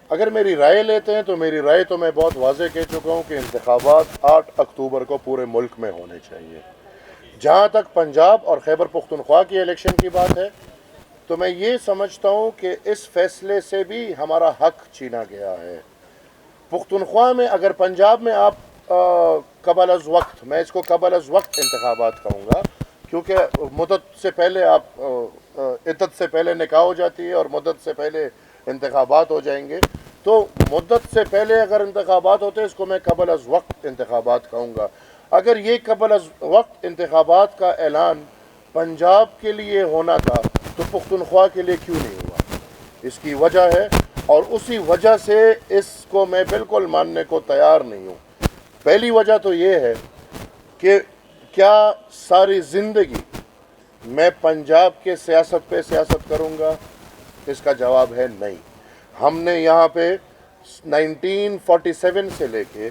اگر میری رائے لیتے ہیں تو میری رائے تو میں بہت واضح کہہ چکا ہوں کہ انتخابات 8 اکتوبر کو پورے ملک میں ہونے چاہیے۔ جہاں تک پنجاب اور خیبر پختونخوا کی الیکشن کی بات ہے تو میں یہ سمجھتا ہوں کہ اس فیصلے سے بھی ہمارا حق چھینا گیا ہے۔ پختونخوا میں اگر پنجاب میں آپ قبل از وقت، میں اس کو قبل از وقت انتخابات کہوں گا کیونکہ مدت سے پہلے عدت سے پہلے نکاح ہو جاتی ہے اور مدت سے پہلے انتخابات ہو جائیں گے، تو مدت سے پہلے اگر انتخابات ہوتے ہیں اس کو میں قبل از وقت انتخابات کہوں گا۔ اگر یہ قبل از وقت انتخابات کا اعلان پنجاب کے لیے ہونا تھا تو پختونخوا کے لیے کیوں نہیں ہوا؟ اس کی وجہ ہے اور اسی وجہ سے اس کو میں بالکل ماننے کو تیار نہیں ہوں۔ پہلی وجہ تو یہ ہے کہ کیا ساری زندگی میں پنجاب کے سیاست پہ سیاست کروں گا؟ اس کا جواب ہے نہیں۔ ہم نے یہاں پہ 1947 سے لے کے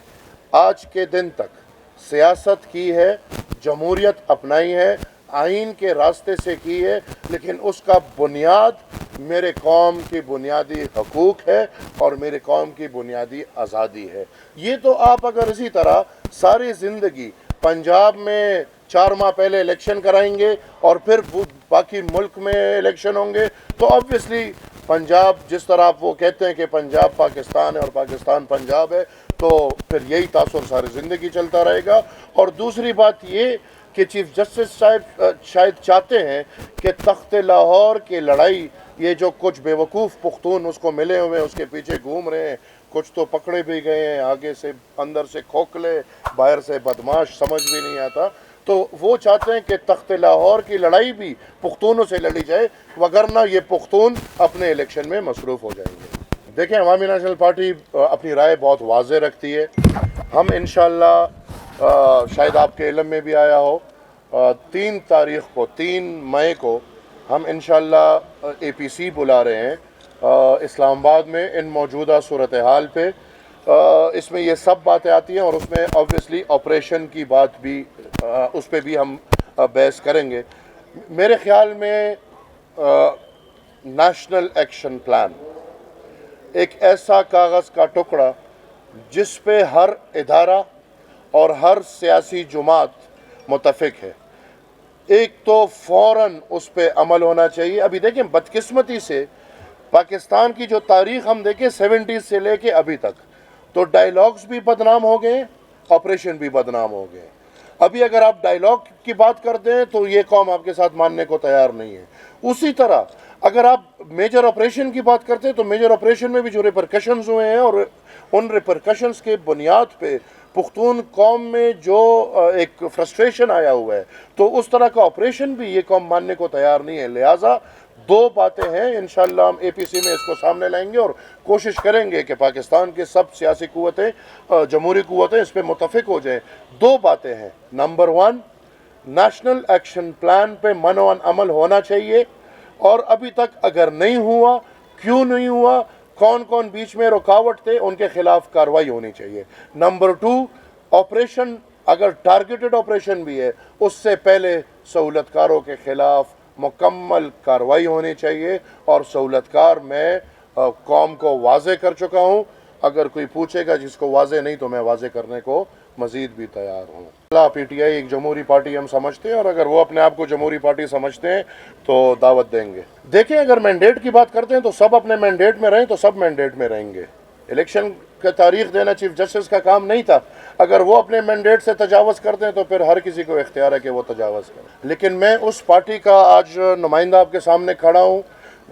آج کے دن تک سیاست کی ہے، جمہوریت اپنائی ہے، آئین کے راستے سے کی ہے، لیکن اس کا بنیاد میرے قوم کی بنیادی حقوق ہے اور میرے قوم کی بنیادی آزادی ہے۔ یہ تو آپ اگر اسی طرح ساری زندگی پنجاب میں 4 ماہ پہلے الیکشن کرائیں گے اور پھر باقی ملک میں الیکشن ہوں گے تو آبویسلی پنجاب، جس طرح آپ وہ کہتے ہیں کہ پنجاب پاکستان ہے اور پاکستان پنجاب ہے، تو پھر یہی تاثر ساری زندگی چلتا رہے گا۔ اور دوسری بات یہ کہ چیف جسٹس صاحب شاید چاہتے ہیں کہ تخت لاہور کی لڑائی، یہ جو کچھ بے وقوف پختون اس کو ملے ہوئے اس کے پیچھے گھوم رہے ہیں، کچھ تو پکڑے بھی گئے ہیں، آگے سے اندر سے کھوکھلے، باہر سے بدماش، سمجھ بھی نہیں آتا، تو وہ چاہتے ہیں کہ تخت لاہور کی لڑائی بھی پختونوں سے لڑی جائے، وگرنہ یہ پختون اپنے الیکشن میں مصروف ہو جائیں گے۔ دیکھیں، عوامی نیشنل پارٹی اپنی رائے بہت واضح رکھتی ہے۔ ہم انشاءاللہ شاید آپ کے علم میں بھی آیا ہو، 3 تاریخ کو، 3 مئی کو ہم انشاءاللہ اے پی سی بلا رہے ہیں اسلام آباد میں ان موجودہ صورتحال پہ۔ اس میں یہ سب باتیں آتی ہیں اور اس میں آبویسلی آپریشن کی بات بھی، اس پہ بھی ہم بحث کریں گے۔ میرے خیال میں نیشنل ایکشن پلان ایک ایسا کاغذ کا ٹکڑا جس پہ ہر ادارہ اور ہر سیاسی جماعت متفق ہے، ایک تو فوراً اس پہ عمل ہونا چاہیے۔ ابھی دیکھیں، بدقسمتی سے پاکستان کی جو تاریخ ہم دیکھیں 70s سے لے کے ابھی تک، تو ڈائیلاگز بھی بدنام ہو گئے، آپریشن بھی بدنام ہو گئے۔ ابھی اگر آپ ڈائیلاگ کی بات کرتے ہیں تو یہ قوم آپ کے ساتھ ماننے کو تیار نہیں ہے۔ اسی طرح اگر آپ میجر آپریشن کی بات کرتے ہیں تو میجر آپریشن میں بھی جو ریپرکشنز ہوئے ہیں اور ان ریپرکشنز کے بنیاد پہ پختون قوم میں جو ایک فرسٹریشن آیا ہوا ہے، تو اس طرح کا آپریشن بھی یہ قوم ماننے کو تیار نہیں ہے۔ لہٰذا 2 باتیں ہیں، انشاءاللہ ہم اے پی سی میں اس کو سامنے لائیں گے اور کوشش کریں گے کہ پاکستان کے سب سیاسی قوتیں، جمہوری قوتیں اس پہ متفق ہو جائیں۔ 2 باتیں ہیں۔ نمبر 1، نیشنل ایکشن پلان پہ منع عمل ہونا چاہیے، اور ابھی تک اگر نہیں ہوا، کیوں نہیں ہوا، کون کون بیچ میں رکاوٹ تھے، ان کے خلاف کارروائی ہونی چاہیے۔ نمبر 2، آپریشن اگر ٹارگیٹڈ آپریشن بھی ہے، اس سے پہلے سہولت کاروں کے خلاف مکمل کارروائی ہونی چاہیے، اور سہولت کار میں قوم کو واضح کر چکا ہوں۔ اگر کوئی پوچھے گا جس کو واضح نہیں تو میں واضح کرنے کو مزید بھی تیار ہوں۔ پی ٹی آئی ایک جمہوری پارٹی ہم سمجھتے ہیں، اور اگر وہ اپنے آپ کو جمہوری پارٹی سمجھتے ہیں تو دعوت دیں گے۔ دیکھیں، اگر مینڈیٹ کی بات کرتے ہیں تو سب اپنے مینڈیٹ میں رہیں تو سب مینڈیٹ میں رہیں گے۔ الیکشن کا تاریخ دینا چیف جسٹس کا کام نہیں تھا۔ اگر وہ اپنے مینڈیٹ سے تجاوز کرتے ہیں تو پھر ہر کسی کو اختیار ہے کہ وہ تجاوز کرے۔ لیکن میں اس پارٹی کا آج نمائندہ آپ کے سامنے کھڑا ہوں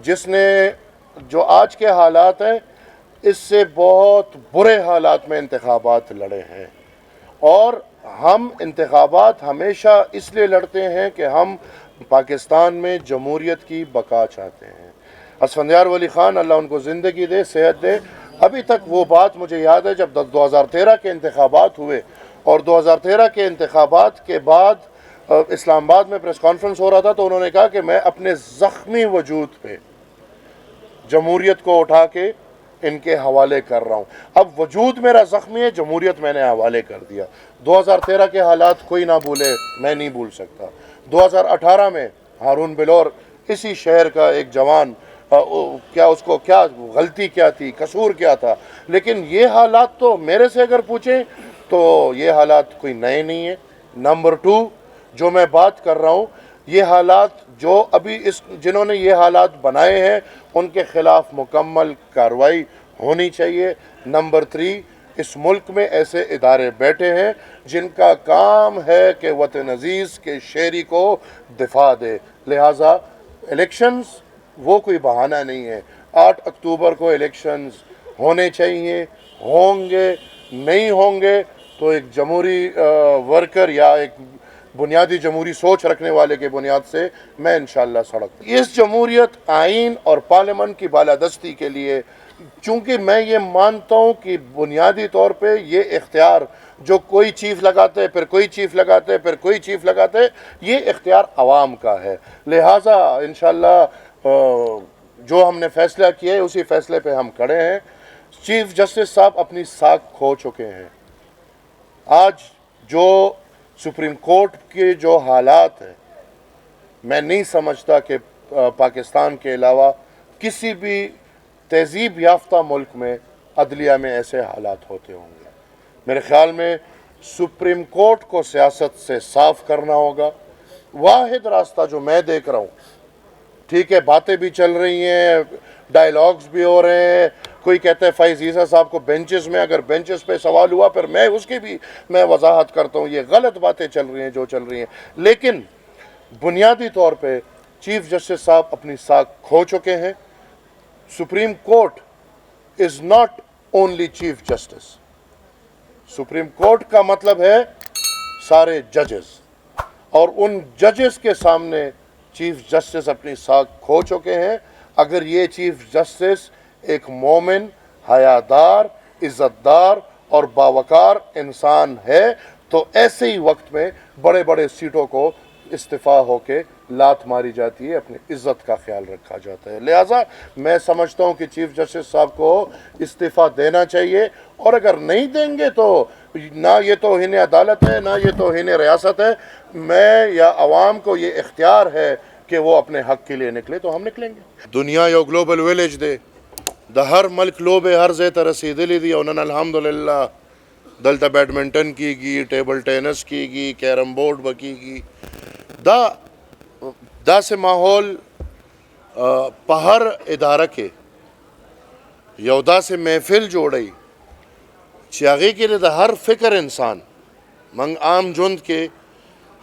جس نے جو آج کے حالات ہیں اس سے بہت برے حالات میں انتخابات لڑے ہیں، اور ہم انتخابات ہمیشہ اس لیے لڑتے ہیں کہ ہم پاکستان میں جمہوریت کی بقا چاہتے ہیں۔ اسفندیار ولی خان، اللہ ان کو زندگی دے، صحت دے، ابھی تک وہ بات مجھے یاد ہے جب 2013 کے انتخابات ہوئے، اور 2013 کے انتخابات کے بعد اسلام آباد میں پریس کانفرنس ہو رہا تھا تو انہوں نے کہا کہ میں اپنے زخمی وجود پہ جمہوریت کو اٹھا کے ان کے حوالے کر رہا ہوں۔ اب وجود میرا زخمی ہے، جمہوریت میں نے حوالے کر دیا۔ 2013 کے حالات کوئی نہ بھولے، میں نہیں بھول سکتا۔ 2018 میں ہارون بلور، اسی شہر کا ایک جوان، کیا اس کو کیا غلطی کیا تھی، قصور کیا تھا. لیکن یہ حالات تو میرے سے اگر پوچھیں تو یہ حالات کوئی نئے نہیں ہیں. نمبر 2 جو میں بات کر رہا ہوں، یہ حالات جو ابھی جنہوں نے یہ حالات بنائے ہیں ان کے خلاف مکمل کارروائی ہونی چاہیے. نمبر 3 اس ملک میں ایسے ادارے بیٹھے ہیں جن کا کام ہے کہ وطن عزیز کے شہری کو دفاع دے. لہٰذا الیکشنز وہ کوئی بہانہ نہیں ہے. 8 اکتوبر کو الیکشنز ہونے چاہیے، ہوں گے نہیں ہوں گے تو ایک جمہوری ورکر یا ایک بنیادی جمہوری سوچ رکھنے والے کے بنیاد سے میں انشاءاللہ سڑک. اس جمہوریت آئین اور پارلیمنٹ کی بالادستی کے لیے، چونکہ میں یہ مانتا ہوں کہ بنیادی طور پہ یہ اختیار جو کوئی چیف لگاتے پھر کوئی چیف لگاتے پھر کوئی چیف لگاتے، یہ اختیار عوام کا ہے. لہٰذا انشاءاللہ جو ہم نے فیصلہ کیا ہے اسی فیصلے پہ ہم کھڑے ہیں. چیف جسٹس صاحب اپنی ساکھ کھو چکے ہیں. آج جو سپریم کورٹ کے جو حالات ہیں، میں نہیں سمجھتا کہ پاکستان کے علاوہ کسی بھی تہذیب یافتہ ملک میں عدلیہ میں ایسے حالات ہوتے ہوں گے. میرے خیال میں سپریم کورٹ کو سیاست سے صاف کرنا ہوگا. واحد راستہ جو میں دیکھ رہا ہوں، ٹھیک ہے باتیں بھی چل رہی ہیں، ڈائیلاگز بھی ہو رہے ہیں. کوئی کہتا ہے فائز عیسیٰ صاحب کو بینچز میں، اگر بینچز پہ سوال ہوا پھر میں اس کی بھی وضاحت کرتا ہوں. یہ غلط باتیں چل رہی ہیں جو چل رہی ہیں. لیکن بنیادی طور پہ چیف جسٹس صاحب اپنی ساکھ کھو چکے ہیں. Supreme court is not only chief justice. Supreme court کا مطلب ہے سارے ججز، اور ان ججز کے سامنے چیف جسٹس اپنی ساکھ کھو چکے ہیں. اگر یہ چیف جسٹس ایک مومن، حیادار، عزت دار اور باوقار انسان ہے تو ایسے ہی وقت میں بڑے بڑے سیٹوں کو استعفیٰ ہو کے لات ماری جاتی ہے، اپنی عزت کا خیال رکھا جاتا ہے. لہٰذا میں سمجھتا ہوں کہ چیف جسٹس صاحب کو استعفیٰ دینا چاہیے، اور اگر نہیں دیں گے تو نہ یہ توہین عدالت ہے نہ یہ توہین ریاست ہے. میں یا عوام کو یہ اختیار ہے کہ وہ اپنے حق کے لیے نکلے تو ہم نکلیں گے. دنیا یو گلوبل ویلیج دے د هر ملک لوبې هر ځای ته رسیدلې دي، او نن الحمدلله دلته بیډمنټن کیږي، ټیبل ټینس کیږي، کیرم بورډ به کیږي. داسې ماحول په هر اداره کې یو داسې محفل جوړی چې هغې کې د هر فکر انسان، موږ عام ژوند کې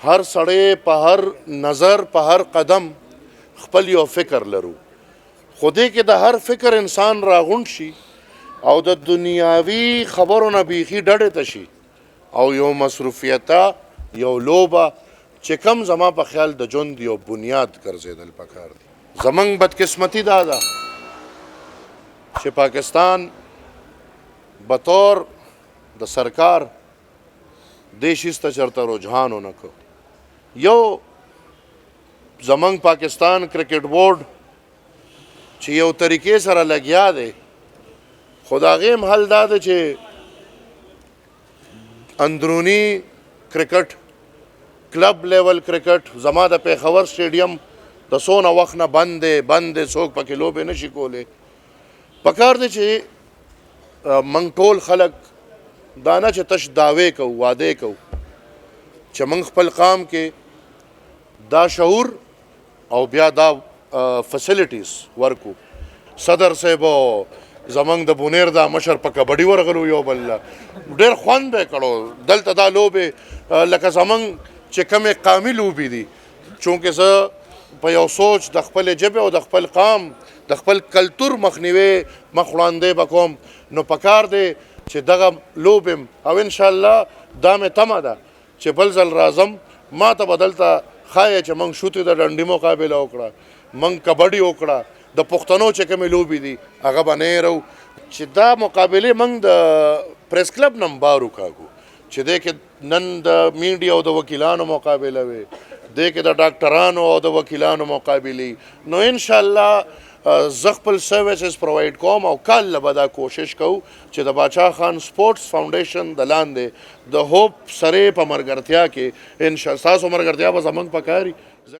هر سړی په هر نظر په هر قدم خپل یو فکر لرو، خو دې کې د هر فکر انسان راغونډ شي او د دنیاوي خبرو نه بیخي ډډې ته شي او یو مصروفیته، یو لوبه چې کم زما په خیال د ژوند یو بنیاد ګرځېدل پکار دي. زموږ بدقسمتي دا ده چې پاکستان بطور د سرکار دې شیز ته چېرته رجحان ونه کړو. یو زموږ پاکستان کرکټ بورډ چې یو طریقې سره لګیا دی، خو د هغې هم حل دا ده چې اندروني کرکټ، کلب لیول کرکټ زما د پېښور سټیډیم د څونه وخت نه بند دی، څوک پکې لوبې نشي کولی. پکار دی چې موږ ټول خلک دا نه چې تش دعوې کوو، وعدې کوو، چې موږ خپل قام کې دا شعور او بیا دا فیسلټیز ورکو. صدر صاحب او زمونږ د بونیر دا مشر په کبډي ورغلو، یو بل ډېر خوند به یې کړو. دلته دا لوبې لکه زمونږ چې کومې قامي لوبې دي، چونکې زه په یو سوچ د خپلې ژبې او د خپل قام د خپل کلتور مخنیوي مخ وړاندې به کوم، نو پکار دی چې دغه لوبې او انشاءالله دا مې تمه ده چې بل ځل راځم ما ته به دلته ښایي چې موږ شوتې د ډنډي مقابله وکړه، موږ کبډي وکړه، د پښتنو چې کومې لوبې دي هغه به نه هېرو. چې دا مقابلې موږ د پریس کلب نه هم بار وکاږو چې دې کې نن د میډیا او د وکیلانو مقابله وي، دې کې د ډاکټرانو او د وکیلانو مقابلې. نو انشاءالله زه خپل سروسز پرووایډ کوم او کله به دا کوشش کوو چې د باچا خان سپورټس فاونډیشن د لاندې د هوپ سرې په ملګرتیا کې انشاءالله ستاسو ملګرتیا به زموږ پکار وي.